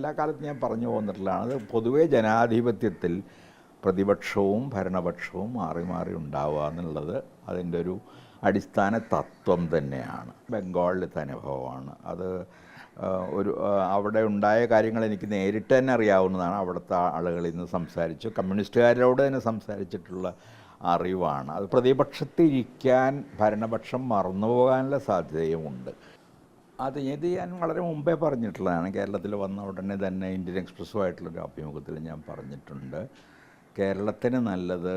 എല്ലാ കാലത്തും ഞാൻ പറഞ്ഞു പോന്നിട്ടുള്ളതാണ്. അത് പൊതുവേ ജനാധിപത്യത്തിൽ പ്രതിപക്ഷവും ഭരണപക്ഷവും മാറി മാറി ഉണ്ടാവുക എന്നുള്ളത് അതിൻ്റെ ഒരു അടിസ്ഥാന തത്വം തന്നെയാണ്. ബംഗാളിലത്തെ അനുഭവമാണ് അത്. അവിടെ ഉണ്ടായ കാര്യങ്ങൾ എനിക്ക് നേരിട്ട് തന്നെ അറിയാവുന്നതാണ്. അവിടുത്തെ ആളുകളിൽ നിന്ന് സംസാരിച്ചു, കമ്മ്യൂണിസ്റ്റുകാരോട് തന്നെ സംസാരിച്ചിട്ടുള്ള അറിവാണ്. അത് പ്രതിപക്ഷത്തിരിക്കാൻ ഭരണപക്ഷം മറന്നുപോകാനുള്ള സാധ്യതയുമുണ്ട്. ഇത് ഞാൻ വളരെ മുമ്പേ പറഞ്ഞിട്ടുള്ളതാണ്. കേരളത്തിൽ വന്ന ഉടനെ തന്നെ ഇന്ത്യൻ എക്സ്പ്രസ്സുമായിട്ടുള്ളൊരു അഭിമുഖത്തിൽ ഞാൻ പറഞ്ഞിട്ടുണ്ട്, കേരളത്തിന് നല്ലത്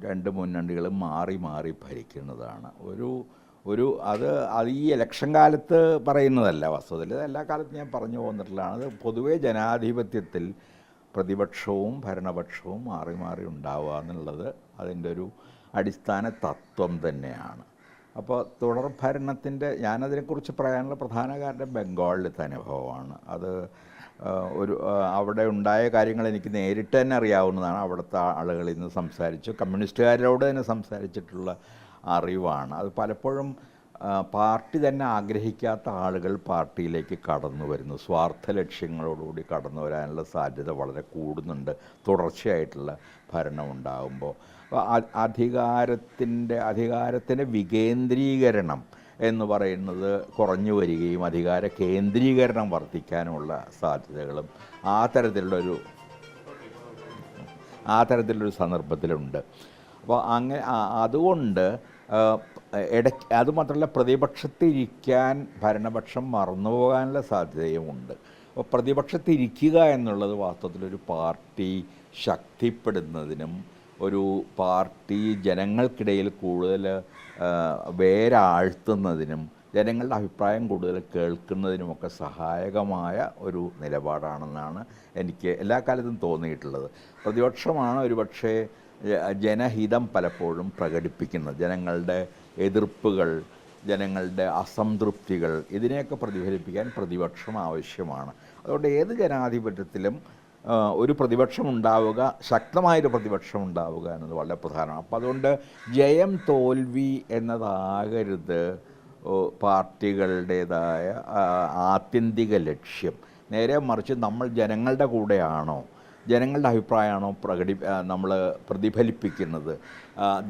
രണ്ട് മുന്നണികളും മാറി മാറി ഭരിക്കുന്നതാണ്. അത് ഈ ഇലക്ഷൻ കാലത്ത് പറയുന്നതല്ല, വസ്തുതയിൽ എല്ലാ കാലത്തും ഞാൻ പറഞ്ഞു പോന്നിട്ടുള്ളതാണ്. അത് പൊതുവേ ജനാധിപത്യത്തിൽ പ്രതിപക്ഷവും ഭരണപക്ഷവും മാറി മാറി ഉണ്ടാവുക എന്നുള്ളത് അതിൻ്റെ ഒരു അടിസ്ഥാന തത്വം തന്നെയാണ്. അപ്പോൾ തുടർ ഭരണത്തിൻ്റെ ഞാനതിനെക്കുറിച്ച് പറയാനുള്ള പ്രധാന കാരണം ബംഗാളിലത്തെ അനുഭവമാണ്. അത് അവിടെ ഉണ്ടായ കാര്യങ്ങൾ എനിക്ക് നേരിട്ട് തന്നെ അറിയാവുന്നതാണ്. അവിടുത്തെ ആളുകളിൽ നിന്ന് സംസാരിച്ചു, കമ്മ്യൂണിസ്റ്റുകാരോട് തന്നെ സംസാരിച്ചിട്ടുള്ള അറിവാണ്. അത് പലപ്പോഴും പാർട്ടി തന്നെ ആഗ്രഹിക്കാത്ത ആളുകൾ പാർട്ടിയിലേക്ക് കടന്നു വരുന്നു, സ്വാർത്ഥ ലക്ഷ്യങ്ങളോടുകൂടി കടന്നു വരാനുള്ള സാധ്യത വളരെ കൂടുന്നുണ്ട് തുടർച്ചയായിട്ടുള്ള ഭരണം ഉണ്ടാകുമ്പോൾ. അധികാരത്തിൻ്റെ വികേന്ദ്രീകരണം എന്ന് പറയുന്നത് കുറഞ്ഞു വരികയും അധികാര കേന്ദ്രീകരണം വർദ്ധിക്കാനുമുള്ള സാധ്യതകളും ആ തരത്തിലുള്ളൊരു സന്ദർഭത്തിലുണ്ട്. അപ്പോൾ അതുകൊണ്ട് അതുമാത്രമല്ല, പ്രതിപക്ഷത്തിരിക്കാൻ ഭരണപക്ഷം മറന്നുപോകാനുള്ള സാധ്യതയുമുണ്ട്. അപ്പോൾ പ്രതിപക്ഷത്തിരിക്കുക എന്നുള്ളത് വാസ്തവത്തിലൊരു പാർട്ടി ശക്തിപ്പെടുന്നതിനും ഒരു പാർട്ടി ജനങ്ങൾക്കിടയിൽ കൂടുതൽ വേരാഴ്ത്തുന്നതിനും ജനങ്ങളുടെ അഭിപ്രായം കൂടുതൽ കേൾക്കുന്നതിനുമൊക്കെ സഹായകമായ ഒരു നിലപാടാണെന്നാണ് എനിക്ക് എല്ലാ കാലത്തും തോന്നിയിട്ടുള്ളത്. പ്രതിപക്ഷമാണ് ഒരുപക്ഷേ ജനഹിതം പലപ്പോഴും പ്രകടിപ്പിക്കുന്നത്, ജനങ്ങളുടെ എതിർപ്പുകൾ, ജനങ്ങളുടെ അസംതൃപ്തികൾ, ഇതിനെയൊക്കെ പ്രതിഫലിപ്പിക്കാൻ പ്രതിപക്ഷം ആവശ്യമാണ്. അതുകൊണ്ട് ഏത് ജനാധിപത്യത്തിലും ഒരു പ്രതിപക്ഷം ഉണ്ടാവുക, ശക്തമായൊരു പ്രതിപക്ഷം ഉണ്ടാവുക എന്നത് വളരെ പ്രധാനമാണ്. അപ്പോൾ അതുകൊണ്ട് ജയം തോൽവി എന്നതാകരുത് പാർട്ടികളുടേതായ ആത്യന്തിക ലക്ഷ്യം. നേരെ മറിച്ച് നമ്മൾ ജനങ്ങളുടെ കൂടെയാണോ, ജനങ്ങളുടെ അഭിപ്രായമാണോ നമ്മൾ പ്രതിഫലിപ്പിക്കുന്നത്.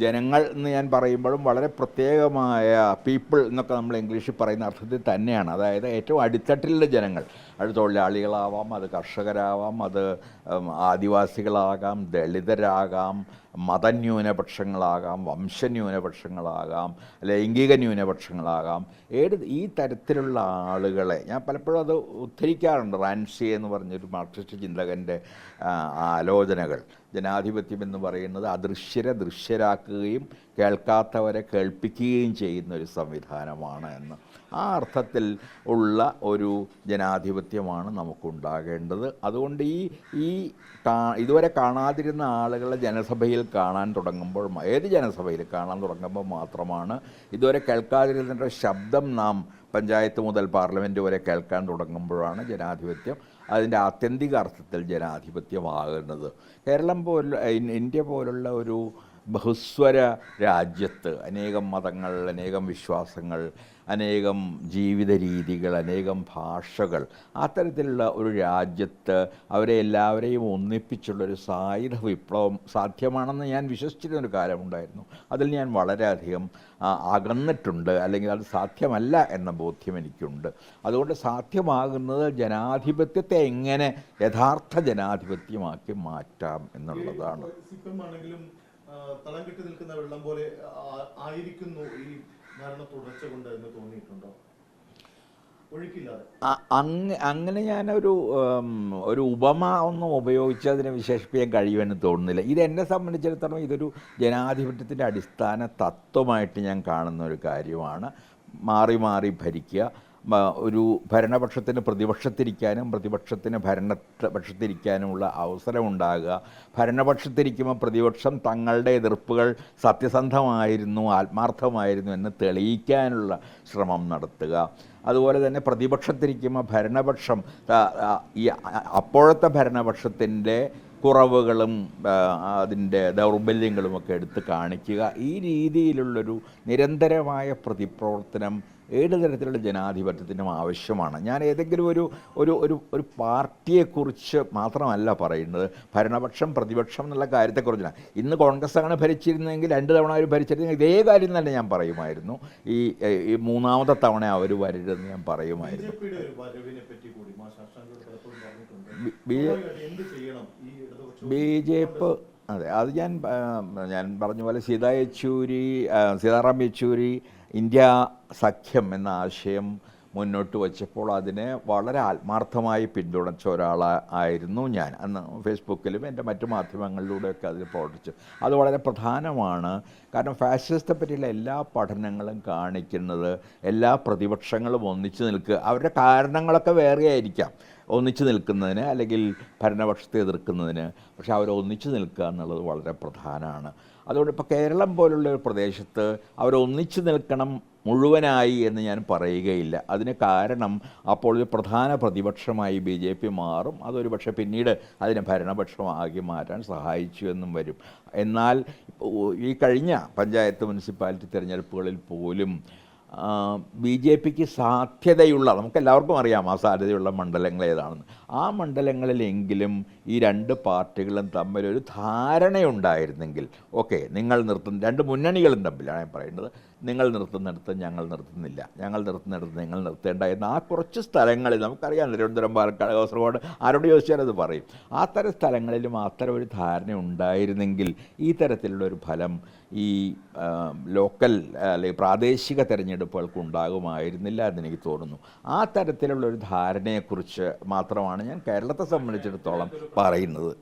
ജനങ്ങൾ എന്ന് ഞാൻ പറയുമ്പോഴും വളരെ പ്രത്യേകമായ പീപ്പിൾ എന്നൊക്കെ നമ്മൾ ഇംഗ്ലീഷിൽ പറയുന്ന അർത്ഥത്തിൽ തന്നെയാണ്. അതായത് ഏറ്റവും അടിത്തട്ടിലുള്ള ജനങ്ങൾ, അത് തൊഴിലാളികളാവാം, അത് കർഷകരാവാം, അത് ആദിവാസികളാകാം, ദളിതരാകാം, മതന്യൂനപക്ഷങ്ങളാകാം, വംശന്യൂനപക്ഷങ്ങളാകാം, ലൈംഗിക ന്യൂനപക്ഷങ്ങളാകാം. ഈ തരത്തിലുള്ള ആളുകളെ ഞാൻ പലപ്പോഴും അത് ഉദ്ധരിക്കാറുണ്ട്. റാൻസി എന്ന് പറഞ്ഞൊരു മാർക്സിസ്റ്റ് ചിന്തകൻ്റെ ആലോചനകൾ. ജനാധിപത്യം എന്ന് പറയുന്നത് അദൃശ്യരെ ദൃശ്യരാക്കുകയും കേൾക്കാത്തവരെ കേൾപ്പിക്കുകയും ചെയ്യുന്ന ഒരു സംവിധാനമാണ് എന്ന്. ആ അർത്ഥത്തിൽ ഉള്ള ഒരു ജനാധിപത്യമാണ് നമുക്കുണ്ടാകേണ്ടത്. അതുകൊണ്ട് ഇതുവരെ കാണാതിരുന്ന ആളുകളെ ജനസഭയിൽ കാണാൻ തുടങ്ങുമ്പോൾ, ഏത് ജനസഭയിൽ കാണാൻ തുടങ്ങുമ്പോൾ മാത്രമാണ്, ഇതുവരെ കേൾക്കാതിരുന്ന ശബ്ദം നാം പഞ്ചായത്ത് മുതൽ പാർലമെൻറ്റ് വരെ കേൾക്കാൻ തുടങ്ങുമ്പോഴാണ് ജനാധിപത്യം അതിൻ്റെ ആത്യന്തിക അർത്ഥത്തിൽ ജനാധിപത്യമാകുന്നത്. ഇന്ത്യ പോലുള്ള ഒരു ബഹുസ്വര രാജ്യത്ത് അനേകം മതങ്ങൾ, അനേകം വിശ്വാസങ്ങൾ, അനേകം ജീവിത രീതികൾ, അനേകം ഭാഷകൾ, അത്തരത്തിലുള്ള ഒരു രാജ്യത്ത് അവരെ എല്ലാവരെയും ഒന്നിപ്പിച്ചുള്ളൊരു സായുധ വിപ്ലവം സാധ്യമാണെന്ന് ഞാൻ വിശ്വസിച്ചിരുന്നൊരു കാലമുണ്ടായിരുന്നു. അതിൽ ഞാൻ വളരെയധികം അകന്നിട്ടുണ്ട്, അല്ലെങ്കിൽ അത് സാധ്യമല്ല എന്ന ബോധ്യം എനിക്കുണ്ട്. അതുകൊണ്ട് സാധ്യമാകുന്നത് ജനാധിപത്യത്തെ എങ്ങനെ യഥാർത്ഥ ജനാധിപത്യമാക്കി മാറ്റാം എന്നുള്ളതാണ്. തളം കെട്ടി നിൽക്കുന്ന വെള്ളം പോലെ ആയിരിക്കുന്നു ഈ ഭരണ തുടർച്ച കൊണ്ട് എന്ന് തോന്നിയിട്ടുണ്ടോ? അങ്ങനെ ഞാനൊരു ഉപമ ഒന്നും ഉപയോഗിച്ച് അതിനെ വിശേഷിപ്പിക്കാൻ കഴിയുമെന്ന് തോന്നുന്നില്ല. ഇതെന്നെ സംബന്ധിച്ചിടത്തോളം ഇതൊരു ജനാധിപത്യത്തിൻ്റെ അടിസ്ഥാന തത്വമായിട്ട് ഞാൻ കാണുന്ന ഒരു കാര്യമാണ്. മാറി മാറി ഭരിക്കുക, ഒരു ഭരണപക്ഷത്തിന് പ്രതിപക്ഷത്തിരിക്കാനും പ്രതിപക്ഷത്തിന് ഭരണപക്ഷത്തിരിക്കാനുമുള്ള അവസരമുണ്ടാകുക. ഭരണപക്ഷത്തിരിക്കുമ്പോൾ പ്രതിപക്ഷം തങ്ങളുടെ എതിർപ്പുകൾ സത്യസന്ധമായിരുന്നു, ആത്മാർത്ഥമായിരുന്നു എന്ന് തെളിയിക്കാനുള്ള ശ്രമം നടത്തുക. അതുപോലെ തന്നെ പ്രതിപക്ഷത്തിരിക്കുമ്പോൾ ഭരണപക്ഷം അപ്പോഴത്തെ ഭരണപക്ഷത്തിൻ്റെ കുറവുകളും അതിൻ്റെ ദൗർബല്യങ്ങളുമൊക്കെ എടുത്ത് കാണിക്കുക. ഈ രീതിയിലുള്ളൊരു നിരന്തരമായ പ്രതിപ്രവർത്തനം ഏത് തരത്തിലുള്ള ജനാധിപത്യത്തിനും ആവശ്യമാണ്. ഞാൻ ഏതെങ്കിലും ഒരു ഒരു ഒരു ഒരു പാർട്ടിയെക്കുറിച്ച് മാത്രമല്ല പറയുന്നത്, ഭരണപക്ഷം പ്രതിപക്ഷം എന്നുള്ള കാര്യത്തെക്കുറിച്ചാണ്. ഇന്ന് കോൺഗ്രസ്സാണ് ഭരിച്ചിരുന്നതെങ്കിൽ 2 തവണ അവർ ഭരിച്ചിരുന്നെങ്കിൽ ഇതേ കാര്യം തന്നെ ഞാൻ പറയുമായിരുന്നു. ഈ മൂന്നാമത്തെ തവണ അവർ വരരുതെന്ന് ഞാൻ പറയുമായിരുന്നു. ബിജെപിയുടെ ഒരു വരവിനെ പറ്റി കൂടി ശാസ്താംകോട് പലപ്പോഴും പറഞ്ഞിട്ടുണ്ട്. ബി- സ്വാഭാവികമായിട്ടും എന്ത് ചെയ്യണം ഈ ഇടതുപക്ഷ ബി.ജെ.പി. അതെ, അത് ഞാൻ പറഞ്ഞ പോലെ സീതാറാം യെച്ചൂരി ഇന്ത്യ സഖ്യം എന്ന ആശയം മുന്നോട്ട് വച്ചപ്പോൾ അതിനെ വളരെ ആത്മാർത്ഥമായി പിന്തുണച്ച ഒരാളായിരുന്നു ഞാൻ. അന്ന് ഫേസ്ബുക്കിലും എൻ്റെ മറ്റു മാധ്യമങ്ങളിലൂടെയൊക്കെ അതിൽ പ്രവർത്തിച്ചു. അത് വളരെ പ്രധാനമാണ്. കാരണം ഫാസിസത്തെ പറ്റിയുള്ള എല്ലാ പഠനങ്ങളും കാണിക്കുന്നത് എല്ലാ പ്രതിപക്ഷങ്ങളും ഒന്നിച്ചു നിൽക്കുക, അവരുടെ കാരണങ്ങളൊക്കെ വേറെ ആയിരിക്കാം ഒന്നിച്ചു നിൽക്കുന്നതിന് അല്ലെങ്കിൽ ഭരണപക്ഷത്തെ എതിർക്കുന്നതിന്, പക്ഷെ അവരൊന്നിച്ചു നിൽക്കുക എന്നുള്ളത് വളരെ പ്രധാനമാണ്. അതുകൊണ്ട് ഇപ്പോൾ കേരളം പോലുള്ള ഒരു പ്രദേശത്ത് അവരൊന്നിച്ചു നിൽക്കണം മുഴുവനായി എന്ന് ഞാൻ പറയുകയില്ല. അതിന് കാരണം അപ്പോൾ ഒരു പ്രധാന പ്രതിപക്ഷമായി ബി.ജെ.പി. മാറും. അതൊരു പക്ഷേ പിന്നീട് അതിനെ ഭരണപക്ഷമാക്കി മാറ്റാൻ സഹായിച്ചു എന്നും വരും. എന്നാൽ ഈ കഴിഞ്ഞ പഞ്ചായത്ത് മുനിസിപ്പാലിറ്റി തിരഞ്ഞെടുപ്പുകളിൽ പോലും ബി.ജെ.പിക്ക് സാധ്യതയുള്ള, നമുക്കെല്ലാവർക്കും അറിയാം ആ സാധ്യതയുള്ള മണ്ഡലങ്ങൾ ഏതാണെന്ന്. ആ മണ്ഡലങ്ങളിലെങ്കിലും ഈ 2 പാർട്ടികളും തമ്മിലൊരു ധാരണയുണ്ടായിരുന്നെങ്കിൽ, ഓക്കെ നിങ്ങൾ നിർത്തുന്ന 2 മുന്നണികളും തമ്മിലാണ് ഞാൻ പറയുന്നത്, നിങ്ങൾ നിർത്തുന്നിടത്ത് ഞങ്ങൾ നിർത്തുന്നില്ല, ഞങ്ങൾ നിർത്തുന്നിടത്ത് നിങ്ങൾ നിർത്തേണ്ട എന്ന ആ കുറച്ച് സ്ഥലങ്ങളിൽ നമുക്കറിയാം, തിരുവനന്തപുരം, പാലക്കാട്, കാസർഗോഡ്, ആരോട് ചോദിച്ചാൽ അത് പറയും. ആ തരം സ്ഥലങ്ങളിലും അത്തരം ഒരു ധാരണ ഉണ്ടായിരുന്നെങ്കിൽ ഈ തരത്തിലുള്ളൊരു ഫലം ഈ ലോക്കൽ അല്ലെങ്കിൽ പ്രാദേശിക തെരഞ്ഞെടുപ്പുകൾക്ക് ഉണ്ടാകുമായിരുന്നില്ല എന്നെനിക്ക് തോന്നുന്നു. ആ തരത്തിലുള്ളൊരു ധാരണയെക്കുറിച്ച് മാത്രമാണ് ഞാൻ കേരളത്തെ സംബന്ധിച്ചിടത്തോളം പറയുന്നത്.